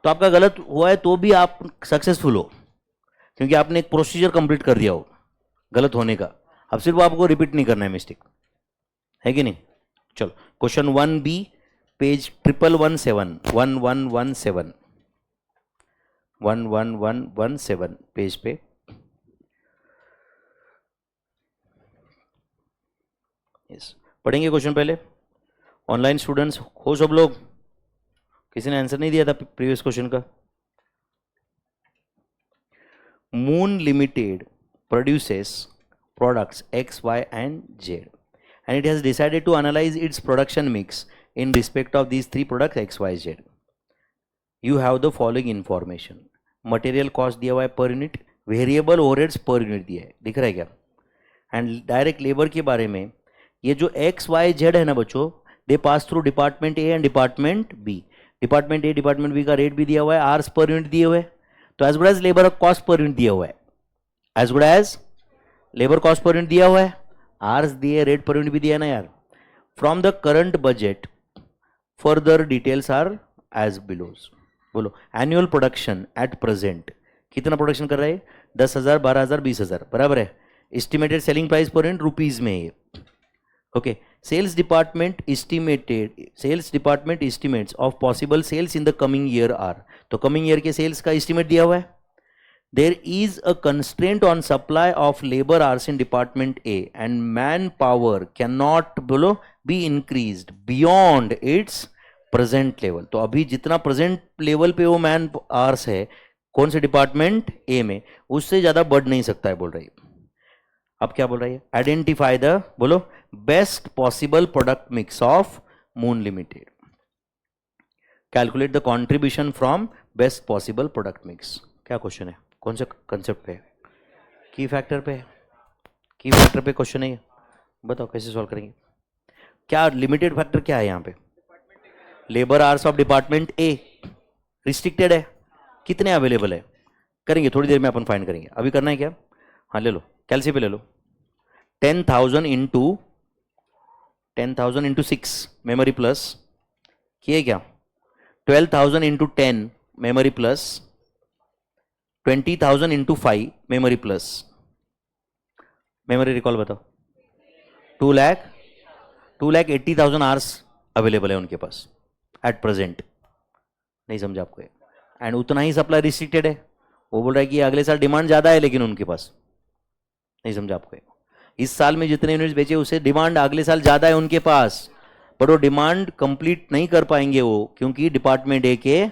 तो आपका गलत हुआ है तो भी आप सक्सेसफुल हो, क्योंकि आपने एक प्रोसीजर कंप्लीट कर दिया हो गलत होने का। अब सिर्फ आपको रिपीट नहीं करना है मिस्टेक, है कि नहीं। चलो क्वेश्चन 1B, पेज 1117 11117 पेज पे। यस, पढ़ेंगे क्वेश्चन पहले। ऑनलाइन स्टूडेंट्स हो सब लोग? किसी ने आंसर नहीं दिया था प्रीवियस क्वेश्चन का? Moon Limited produces products X, Y, and Z, and it has decided to analyze its production mix in respect of these three products X, Y, Z. You have the following information. Material cost दिया हुआ है पर unit, variable overheads पर unit दिया है, दिख रहा है क्या? एंड डायरेक्ट लेबर के बारे में, ये जो X, Y, Z है ना बच्चों, they pass through department A and department B. Department A department B का रेट भी दिया हुआ है, आर्स पर यूनिट दिए हुए हैं, तो as good as labour cost per unit दिया हुआ है, as good as labour cost per unit दिया हुआ है, आर्स दिए, रेट पर यूनिट भी दिया है ना यार। From the current budget further details are as belows. बोलो एनुअल प्रोडक्शन एट प्रेजेंट कितना प्रोडक्शन कर रहा है? 10,000, 12,000, 20,000, बराबर है। Estimated selling price per unit rupees में है। Okay, sales department estimates of possible sales in the coming year are, तो कमिंग ईयर के सेल्स का एस्टिमेट दिया हुआ है। There is a constraint on supply of labour hours in department A and man power can not बोलो be increased beyond its present level. तो अभी जितना प्रेजेंट लेवल पे वो मैन आवर्स है कौन से डिपार्टमेंट ए में, उससे ज्यादा बढ़ नहीं सकता है बोल रही है। अब क्या बोल रही है? आइडेंटिफाई द बोलो best possible product mix of moon limited, calculate the contribution from best possible product mix. क्या क्वेश्चन है? कौन से कंसेप्ट पे? की फैक्टर पे? की फैक्टर पे क्वेश्चन है ये, बताओ कैसे सॉल्व करेंगे? क्या लिमिटेड फैक्टर क्या है यहाँ पे? Labour hours of department A restricted है, कितने अवेलेबल है? करेंगे थोड़ी देर में अपन फाइंड करेंगे, अभी करना है क्या? हाँ ले लो, कैलसी पे ले लो। 10,000 इंटू 6 मेमोरी प्लस किए क्या? 12,000 into 10 memory plus 20,000 into 5 memory plus. Memory recall बताओ। 2,80,000 आवर्स अवेलेबल है उनके पास एट प्रेजेंट। नहीं समझा आपको? एंड उतना ही सप्लाई रिस्ट्रिक्टेड है। वो बोल रहा है कि अगले साल डिमांड ज्यादा है लेकिन उनके पास। नहीं समझा आपको? इस साल में जितने यूनिट्स बेचे उससे डिमांड अगले साल ज्यादा है उनके पास, बट वो डिमांड कंप्लीट नहीं कर पाएंगे वो, क्योंकि डिपार्टमेंट ए के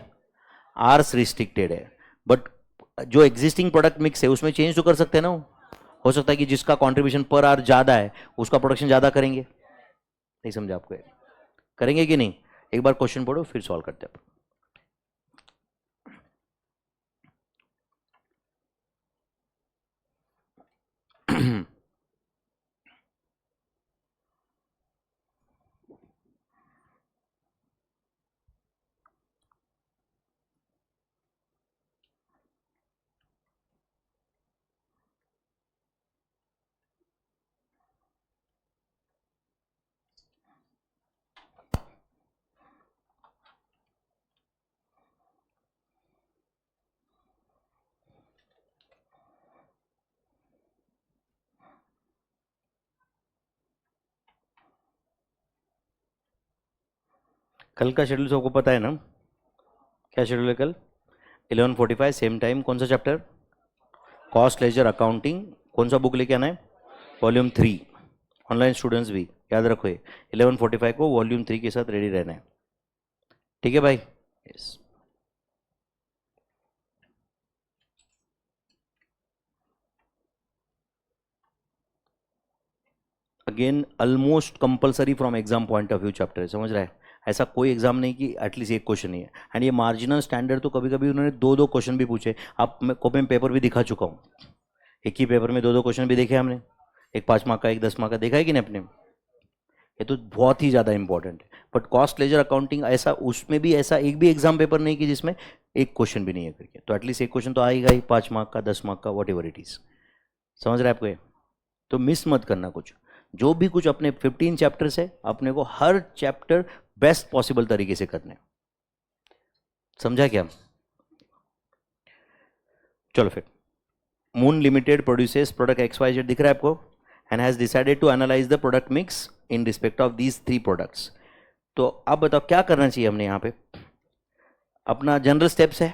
आर्स रिस्ट्रिक्टेड है। बट जो एग्जिस्टिंग प्रोडक्ट मिक्स है उसमें चेंज तो कर सकते हैं ना। हो सकता है कि जिसका कॉन्ट्रीब्यूशन पर आवर ज्यादा है उसका प्रोडक्शन ज्यादा करेंगे। नहीं समझा आपको? करेंगे कि नहीं? एक बार क्वेश्चन पढ़ो फिर सॉल्व करते हैं। कल का शेड्यूल सबको पता है ना? क्या शेड्यूल है कल? 11:45 सेम टाइम। कौन सा चैप्टर? Cost ledger accounting. कौन सा बुक लेके आना है? वॉल्यूम 3। ऑनलाइन स्टूडेंट्स भी याद रखो, 11:45 को वॉल्यूम 3 के साथ रेडी रहना है, ठीक है भाई? Yes. Again almost compulsory from exam point of view chapter है, समझ रहा है? ऐसा कोई एग्जाम नहीं कि एटलीस्ट एक क्वेश्चन ही है। एंड ये मार्जिनल स्टैंडर्ड तो कभी कभी उन्होंने 2-2 क्वेश्चन भी पूछे। आप मैं कॉपी में पेपर भी दिखा चुका हूँ, एक ही पेपर में 2-2 क्वेश्चन भी देखे हमने, एक 5 मार्क का एक 10 मार्क का, देखा है कि नहीं अपने? ये तो बहुत ही ज़्यादा इंपॉर्टेंट है। बट कॉस्ट लेजर अकाउंटिंग ऐसा, उसमें भी ऐसा एक भी एग्जाम पेपर नहीं कि जिसमें एक क्वेश्चन भी नहीं है करके, तो एटलीस्ट एक क्वेश्चन तो आएगा ही, 5 मार्क का, 10 मार्क का, वॉट एवर इट इज। समझ रहे हैं आपको? तो मिस मत करना कुछ, जो भी कुछ अपने 15 चैप्टर्स है अपने को हर चैप्टर बेस्ट पॉसिबल तरीके से करने। समझा क्या? चलो फिर, Moon limited produces product X Y Z, दिख रहा है आपको, and has decided to analyse the product mix in respect of these 3 products. तो अब बताओ क्या करना चाहिए हमने यहाँ पे? अपना जनरल स्टेप्स है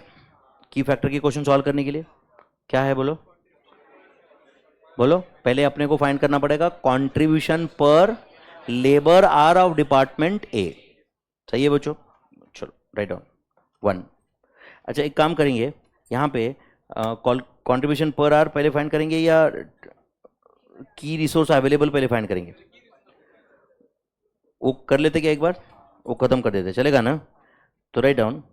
की फैक्टर की क्वेश्चन सॉल्व करने के लिए, क्या है बोलो बोलो। पहले अपने को फाइंड करना पड़ेगा कंट्रीब्यूशन पर labour are of department A. सही है बच्चों? चलो राइट डाउन 1। अच्छा एक काम करेंगे, यहाँ पे कंट्रीब्यूशन पर आर पहले फाइंड करेंगे या की रिसोर्स अवेलेबल पहले फाइंड करेंगे? वो कर लेते क्या एक बार, वो खत्म कर देते, चलेगा ना? तो write down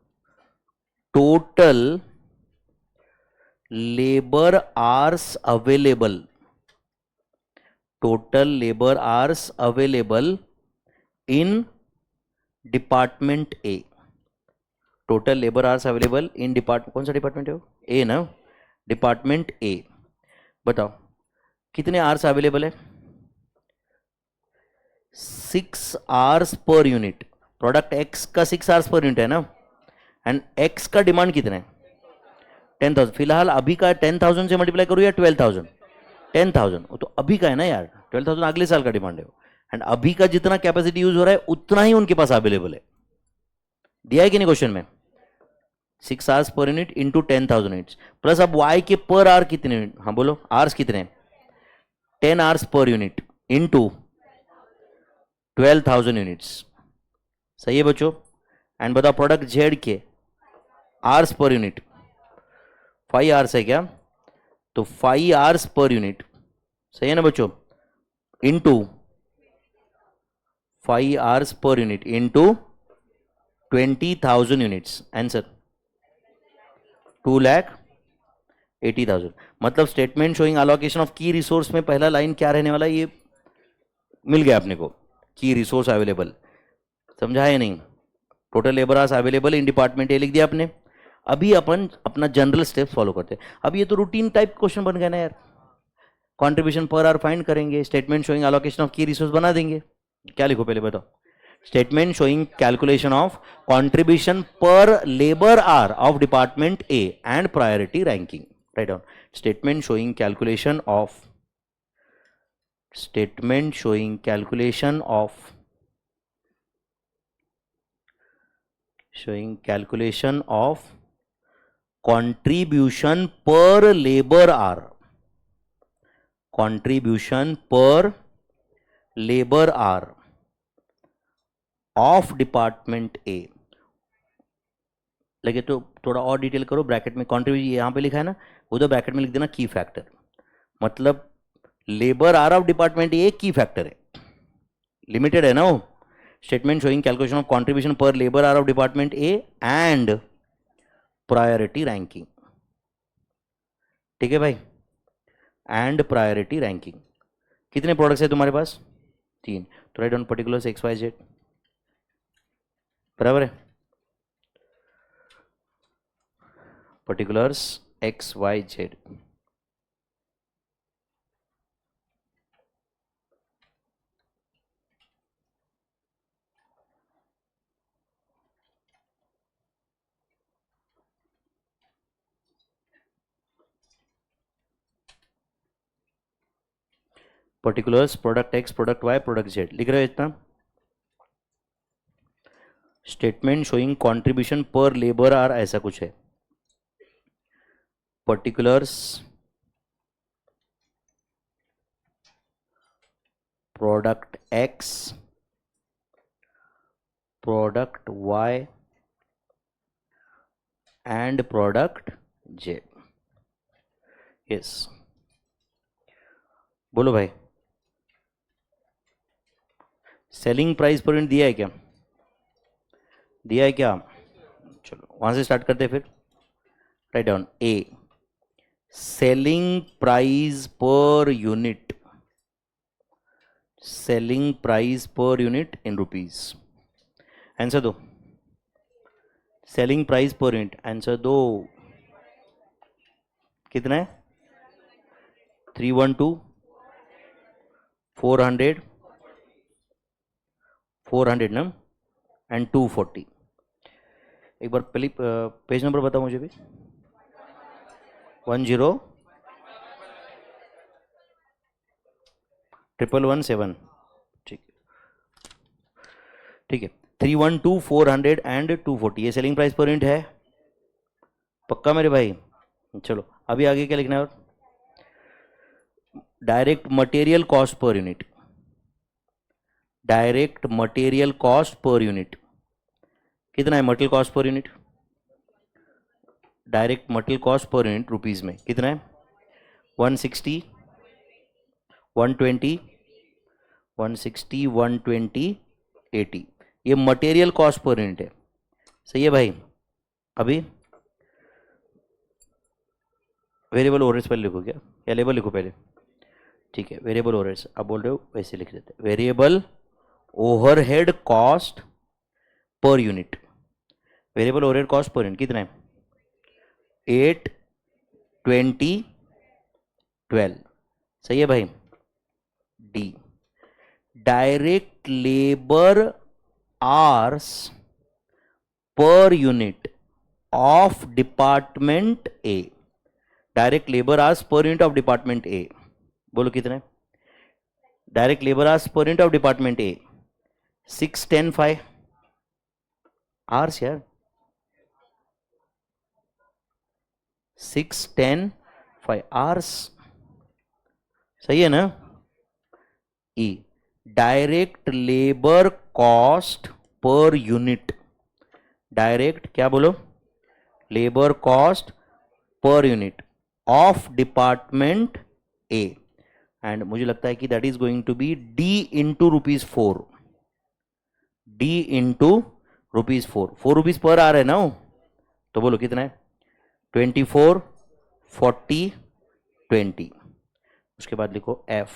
total labour hours available, total labour hours available in department A, total labour hours available in department, कौन सा डिपार्टमेंट है वो? ए ना, डिपार्टमेंट ए। बताओ कितने आवर्स अवेलेबल है? 6 hours per unit. Product x का 6 आवर्स पर यूनिट है ना, एंड एक्स का डिमांड कितना है? 10,000। फिलहाल अभी का 10,000 से मल्टीप्लाई करूँ या 12,000? 10,000, वो तो अभी का है ना यार, 12,000 अगले साल का डिमांड है वो, एंड अभी का जितना कैपेसिटी यूज हो रहा है उतना ही उनके पास अवेलेबल है। दिया है कि नहीं क्वेश्चन में? 6 hours per unit into 10,000 units, plus अब वाई के पर आवर कितने यूनिट, हाँ बोलो आवर्स कितने? 10 hours per unit into 12,000 units. सही है बच्चों? एंड बताओ प्रोडक्ट जेड के आवर्स पर यूनिट 5 आवर्स है क्या? तो 5 आवर्स पर यूनिट, सही है ना बच्चों, into 5 hours per unit into 20,000 units, answer 2,80,000। मतलब statement showing allocation of key resource में पहला लाइन क्या रहने वाला है, ये मिल गया अपने को, की रिसोर्स अवेलेबल, समझा है नहीं? Total labour hours available in department A लिख दिया आपने। अभी अपन अपना जनरल स्टेप फॉलो करते हैं। अब ये तो रूटीन टाइप क्वेश्चन बन गया ना यार, कंट्रीब्यूशन पर आवर फाइंड करेंगे, statement showing allocation of key resource बना देंगे। क्या लिखो पहले बताओ? Statement showing calculation of contribution पर labour hour of department A and priority ranking. Write down statement showing calculation of, statement showing calculation of, showing calculation of contribution per labor hour, contribution per labor hour of department A। लगे तो थोड़ा और detail करो, bracket में contribution यहां पे लिखा है ना, उधर ब्रैकेट में लिख देना की फैक्टर, मतलब labour are of department A key factor है, लिमिटेड है ना वो। Statement showing calculation of contribution पर labour hour of department A and priority ranking. ठीक है भाई, एंड प्रायोरिटी रैंकिंग। कितने प्रोडक्ट्स है तुम्हारे पास? 3। तो write on particulars X Y Z, बराबर है, particulars X Y Z. Particulars product X, product Y, product Z लिख रहे हो इतना। स्टेटमेंट शोइंग कंट्रीब्यूशन पर लेबर आर ऐसा कुछ है, particulars product X, product Y and product Z. Yes बोलो भाई, सेलिंग प्राइस पर यूनिट दिया है क्या? दिया है क्या? चलो वहां से स्टार्ट करते हैं फिर। Right down A, selling price per unit, selling price per unit in rupees. Answer दो, selling price per unit, answer दो। कितना है? 312, 400, 400 ना, एंड 240। एक बार पहले पेज नंबर बताओ मुझे भी। 10,117, ठीक ठीक है। 312, 400 एंड 240 ये सेलिंग प्राइस पर यूनिट है, पक्का मेरे भाई? चलो अभी आगे क्या लिखना है? और direct material cost per unit, direct material cost per unit कितना है? Material cost per unit, direct material cost per unit rupees में कितना है? 160, 120, 160, 120, 80, ये मटेरियल कॉस्ट पर यूनिट है। सही है भाई? अभी वेरिएबल ओवरहेड्स पहले लिखो क्या, या लेबर लिखो पहले? ठीक है, वेरिएबल ओवरहेड्स आप बोल रहे हो वैसे लिख देते हैं। Variable overhead cost per unit, variable overhead cost per unit कितना है? 8, 20, 12। सही है भाई? D, direct labour hours per unit of department A, direct labour hours per unit of department A, बोलो कितना है? Direct labour hours per unit of department A 6, 10, 5 hours यार, 6, 10, 5 hours. सही है ना? E, direct labour cost per unit, direct क्या बोलो? Labour cost per unit of department A, and मुझे लगता है कि that is going to be D into ₹4, D into ₹4, 4 rupees पर आ रहा है ना? तो बोलो कितना है? 24, 40, 20। उसके बाद लिखो F,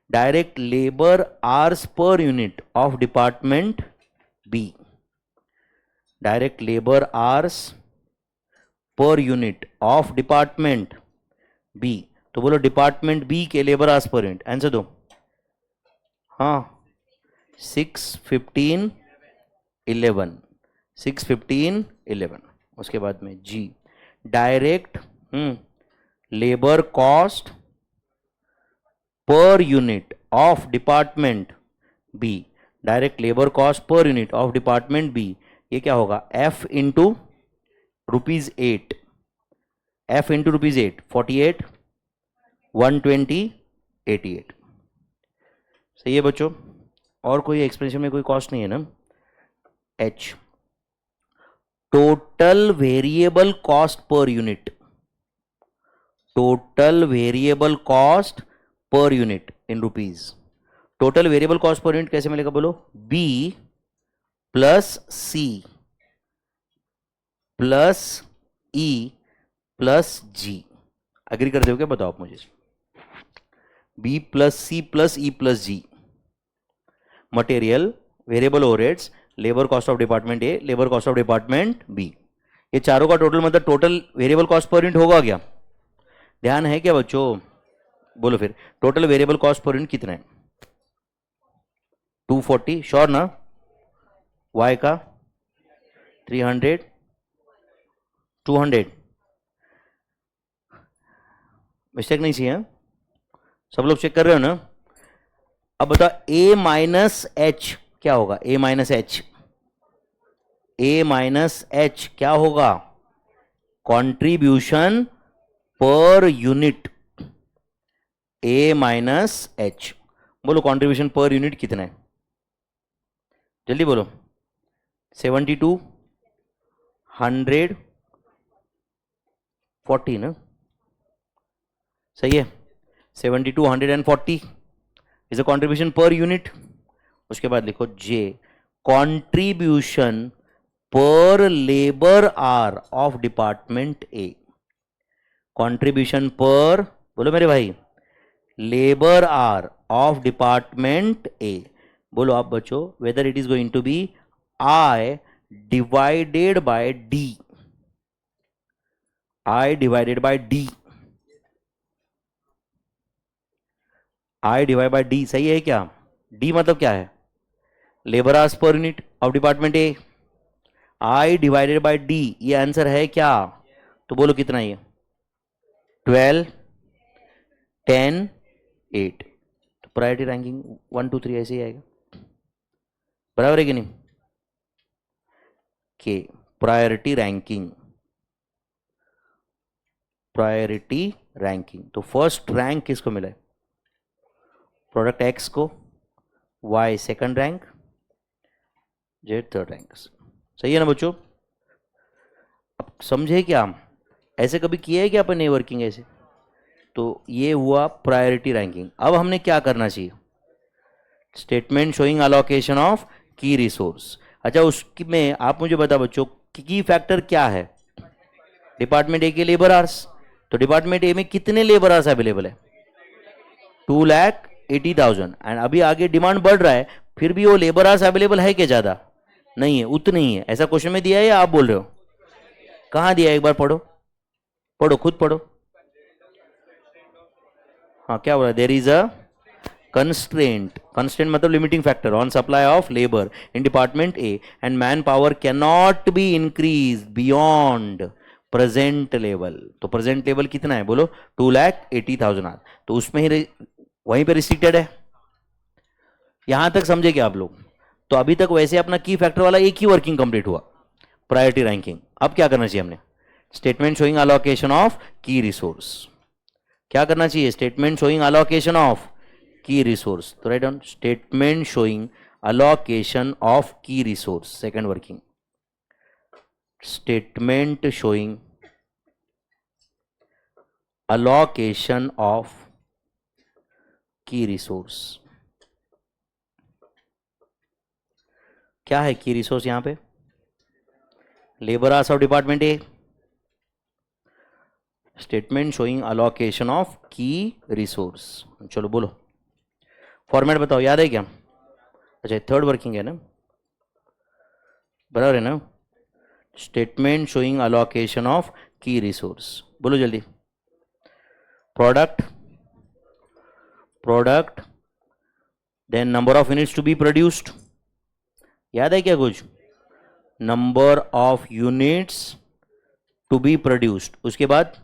direct labour hours per unit of department B, direct labour hours per unit of department B, तो बोलो डिपार्टमेंट बी के labour hours per unit, answer दो। हाँ, 6, 15, 11, 6, 15, 11। उसके बाद में G, direct labour cost per unit of department B, direct labour cost per unit of department B, ये क्या होगा? F into ₹8, F into ₹8, 48, 120, 88। सही है बच्चों? और कोई एक्सप्रेशन में कोई कॉस्ट नहीं है ना? H, total variable cost per unit, total variable cost per unit in rupees, total variable cost per unit कैसे मिलेगा बोलो? B plus C plus E plus G, agree कर दोगे? बताओ आप मुझे। B plus C plus E plus G, material, variable overheads, labour cost of department A, labour cost of department B, ये चारों का टोटल मतलब total variable cost per unit होगा क्या? ध्यान है क्या बच्चों? बोलो फिर, total variable cost per unit कितना है? 240, श्योर ना? वाई का 300, 200, मिस्टेक नहीं चाहिए? सब लोग चेक कर रहे हो ना? अब बताओ ए माइनस एच क्या होगा? ए माइनस एच, ए माइनस एच क्या होगा? कंट्रीब्यूशन पर यूनिट, ए माइनस एच। बोलो कंट्रीब्यूशन पर यूनिट कितना है? जल्दी बोलो। 72, 100, 40 ना? सही है, 72, 100 and 40 is a contribution per unit. उसके बाद लिखो J, contribution per labour are of department A, contribution per, बोलो मेरे भाई, labour are of department A. बोलो आप बच्चों, whether it is going to be I divided by D, I divided by D, I divide by D, सही है क्या? D मतलब क्या है? Labour hours per unit of department A, I divided by D, ये आंसर है क्या? तो बोलो कितना है? 12, 10, 8। तो प्रायोरिटी रैंकिंग 1 2 3 ऐसे ही आएगा, बराबर है कि नहीं? के प्रायोरिटी रैंकिंग, प्रायोरिटी रैंकिंग। तो फर्स्ट रैंक किसको मिला है? प्रोडक्ट एक्स को, Y second rank, Z third rank. सही है ना बच्चों? अब समझे क्या हम? ऐसे कभी किया है क्या अपन ने वर्किंग ऐसे? तो ये हुआ प्रायोरिटी रैंकिंग। अब हमने क्या करना चाहिए? Statement showing allocation of key resource. अच्छा, उसमें आप मुझे बता बच्चों, की फैक्टर क्या है? डिपार्टमेंट ए के लेबर आवर्स। तो डिपार्टमेंट ए में कितने लेबर आवर्स अवेलेबल है? 2,80,000। एंड अभी आगे डिमांड बढ़ रहा है, फिर भी वो लेबर आवर्स अवेलेबल है क्या? ज्यादा नहीं है, उतनी ही है। ऐसा क्वेश्चन में दिया है या आप बोल रहे हो? कहां दिया है? एक बार पढ़ो, पढ़ो, खुद पढ़ो। हाँ, क्या बोला? There is a constraint, constraint मतलब limiting factor on supply of labor in department A and manpower cannot be increased beyond present level। तो present level कितना है बोलो? 2,80,000 आर। तो उसमें ही वहीं पे रिस्ट्रिक्टेड है। यहां तक समझे क्या आप लोग? तो अभी तक वैसे अपना की फैक्टर वाला एक ही वर्किंग कंप्लीट हुआ, प्रायोरिटी रैंकिंग। अब क्या करना चाहिए हमने? Statement showing allocation of key resource. क्या करना चाहिए? Statement showing allocation of key resource। तो write down statement showing allocation of key resource, second working statement showing allocation of key resource। क्या है की रिसोर्स? यहां पे labour hours of department A. Statement showing allocation of key resource. चलो बोलो, format बताओ, याद है क्या? अच्छा, थर्ड वर्किंग है ना, बराबर है ना? Statement showing allocation of key resource. बोलो जल्दी। Product then number of units to be produced. याद है क्या कुछ? Number of units to be produced. उसके बाद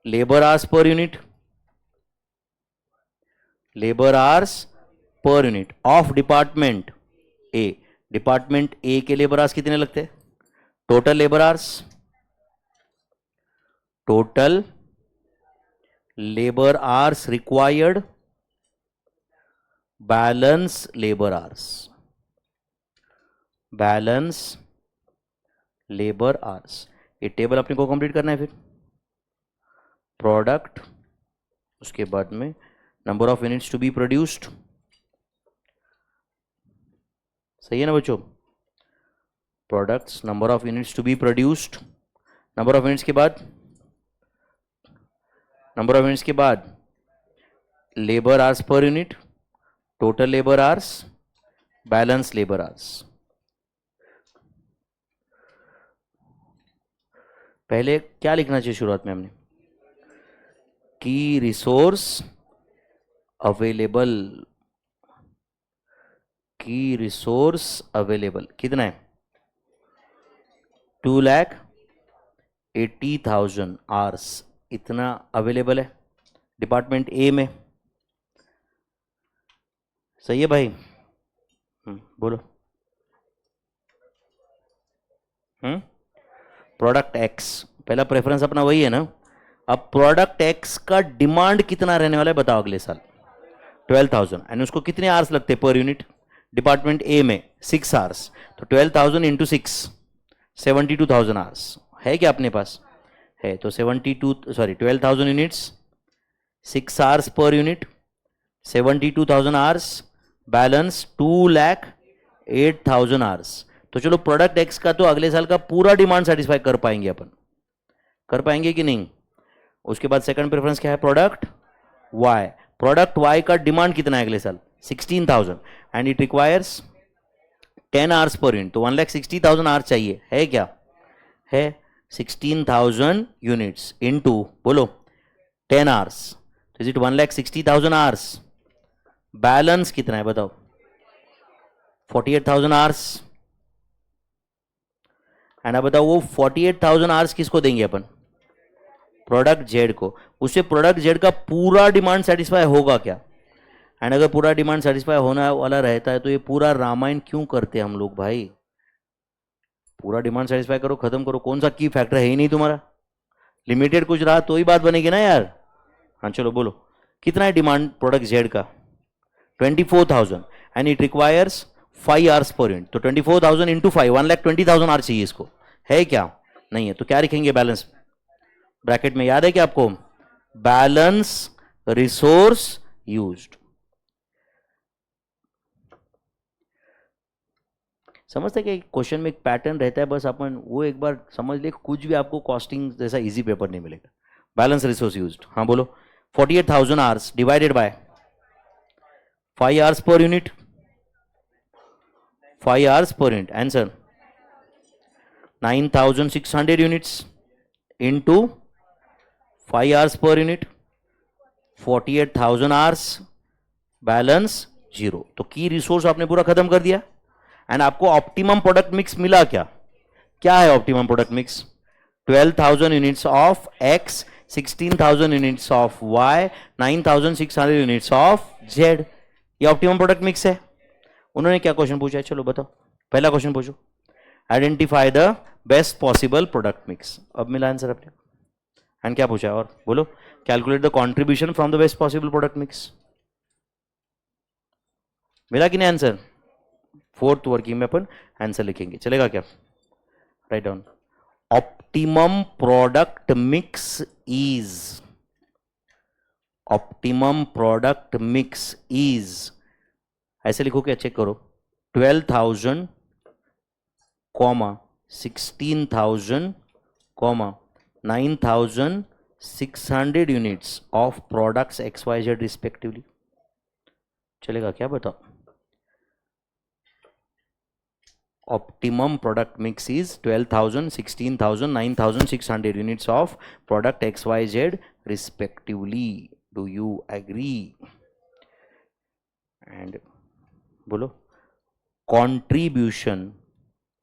labour hours per unit, labour hours per unit of department A. Department A के labour hours कितने लगते हैं? Total labour hours, total labour hours required, balance labour hours, balance labour hours. ये table अपने को complete करना है। फिर प्रोडक्ट, उसके बाद में number of units to be produced. सही है ना बच्चों? Products, number of units to be produced, number of units के बाद, नंबर ऑफ यूनिट्स के बाद labour hours per unit, total labour hours, balance labour hours. पहले क्या लिखना चाहिए शुरुआत में हमने? Key resource available, key resource available कितना है? 2,80,000 आवर्स, इतना अवेलेबल है डिपार्टमेंट ए में। सही है भाई? बोलो। प्रोडक्ट एक्स, पहला प्रेफरेंस अपना वही है ना। अब प्रोडक्ट एक्स का डिमांड कितना रहने वाला है बताओ अगले साल? 12,000। एंड उसको कितने आवर्स लगते हैं पर यूनिट? डिपार्टमेंट ए में 6 आवर्स। तो 12,000 इंटू 6, 72,000 आवर्स है क्या अपने पास? है। तो 12,000 units, 6 hours per unit, 72,000 hours, balance 2,08,000 hours. तो चलो प्रोडक्ट एक्स का तो अगले साल का पूरा डिमांड सेटिस्फाई कर पाएंगे अपन, कर पाएंगे कि नहीं? उसके बाद सेकंड प्रेफरेंस क्या है? Product Y. प्रोडक्ट वाई का डिमांड कितना है अगले साल? 16,000 and it requires 10 hours per unit. तो 1,60,000 आवर्स चाहिए, है क्या? है। 16,000 यूनिट्स इनटू बोलो 10 आवर्स, तो इज इट 1,60,000 आवर्स। बैलेंस कितना है बताओ? 48,000 आवर्स। एंड अब बताओ वो 48,000 आवर्स किसको देंगे अपन? प्रोडक्ट जेड को, उससे प्रोडक्ट जेड का पूरा डिमांड सेटिस्फाई होगा क्या? एंड अगर पूरा डिमांड सेटिस्फाई होने वाला रहता है तो ये पूरा रामायण क्यों करते हैं हम लोग भाई? पूरा डिमांड सेटिस्फाई करो, खत्म करो, कौन सा की फैक्टर है ही नहीं तुम्हारा, लिमिटेड कुछ रहा तो ही बात बनेगी ना यार। हाँ चलो बोलो, कितना है डिमांड प्रोडक्ट जेड का? 24,000 and it requires 5 hours per unit, तो 24,000 इंटू 5, 1,20,000 आवर चाहिए इसको, है क्या? नहीं है, तो क्या लिखेंगे बैलेंस ब्रैकेट में? याद है क्या आपको? Balance resource used. समझते कि क्वेश्चन में एक पैटर्न रहता है, बस अपन वो एक बार समझ ले, कुछ भी आपको कॉस्टिंग जैसा इजी पेपर नहीं मिलेगा। बैलेंस रिसोर्स यूज्ड, हाँ बोलो। 48,000 hours divided by 5 hours per unit, 5 hours per unit, answer 9,600 units into 5 hours per unit, 48,000 hours, balance zero. तो की रिसोर्स आपने पूरा खत्म कर दिया एंड आपको ऑप्टिमम प्रोडक्ट मिक्स मिला क्या? क्या है optimum product mix? 12,000 units of X, 16,000 units of Y, 9,600 units of Z. ये ऑप्टिमम प्रोडक्ट मिक्स है। उन्होंने क्या क्वेश्चन पूछा है, चलो बताओ। पहला क्वेश्चन पूछो, identify the best possible product mix. अब मिला आंसर अपने। एंड क्या पूछा है और बोलो, calculate the contribution from the best possible product mix. मिला कि नहीं आंसर? फोर्थ वर्किंग में अपन आंसर लिखेंगे, चलेगा क्या? Write down, optimum product mix is, optimum product mix is, ऐसे लिखो क्या? चेक करो, 12,000 comma 16,000 comma 9,600 units of products X Y Z respectively. चलेगा क्या? बताओ। Optimum product mix is 12,000, 16,000, 9,600 units of product XYZ respectively. Do you agree? And बोलो, contribution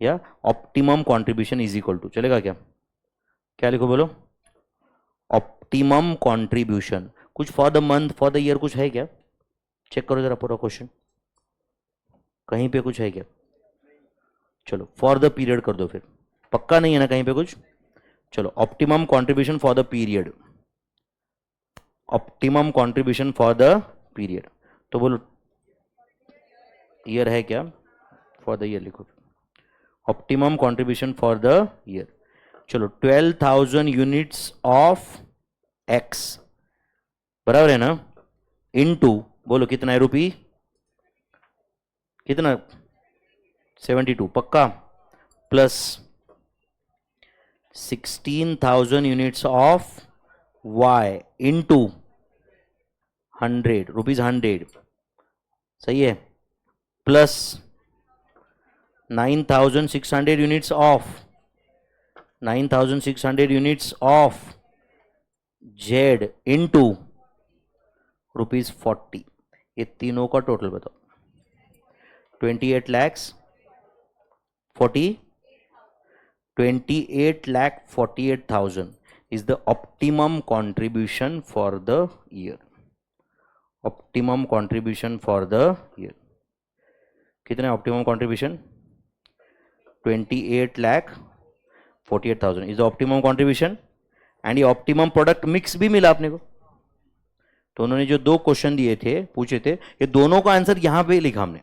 या optimum contribution is equal to, चलेगा क्या? क्या लिखो बोलो? Optimum contribution कुछ for the month, for the year कुछ है क्या? चेक करो जरा पूरा क्वेश्चन, कहीं पे कुछ है क्या? चलो फॉर द पीरियड कर दो फिर, पक्का नहीं है ना कहीं पे कुछ? चलो optimum contribution for the period, optimum contribution for the period, तो बोलो ईयर है क्या? फॉर द ईयर लिखो, optimum contribution for the year. चलो 12,000 यूनिट्स ऑफ एक्स बराबर है ना, इनटू बोलो कितना है रुपी, कितना? 72 पक्का, plus 16,000 units of Y into 100 rupees, 100 सही है, plus 9,600 units of, 9,600 units of Z into rupees 40। ये तीनों का टोटल बताओ। 28 lakhs 28,48,000 is the optimum contribution for the year. Optimum contribution for the year कितना है optimum contribution? 28,48,000 is the optimum contribution and ये optimum product mix भी मिला आपने को। तो उन्होंने जो दो क्वेश्चन दिए थे, पूछे थे, ये दोनों का आंसर यहां पे लिखा हमने,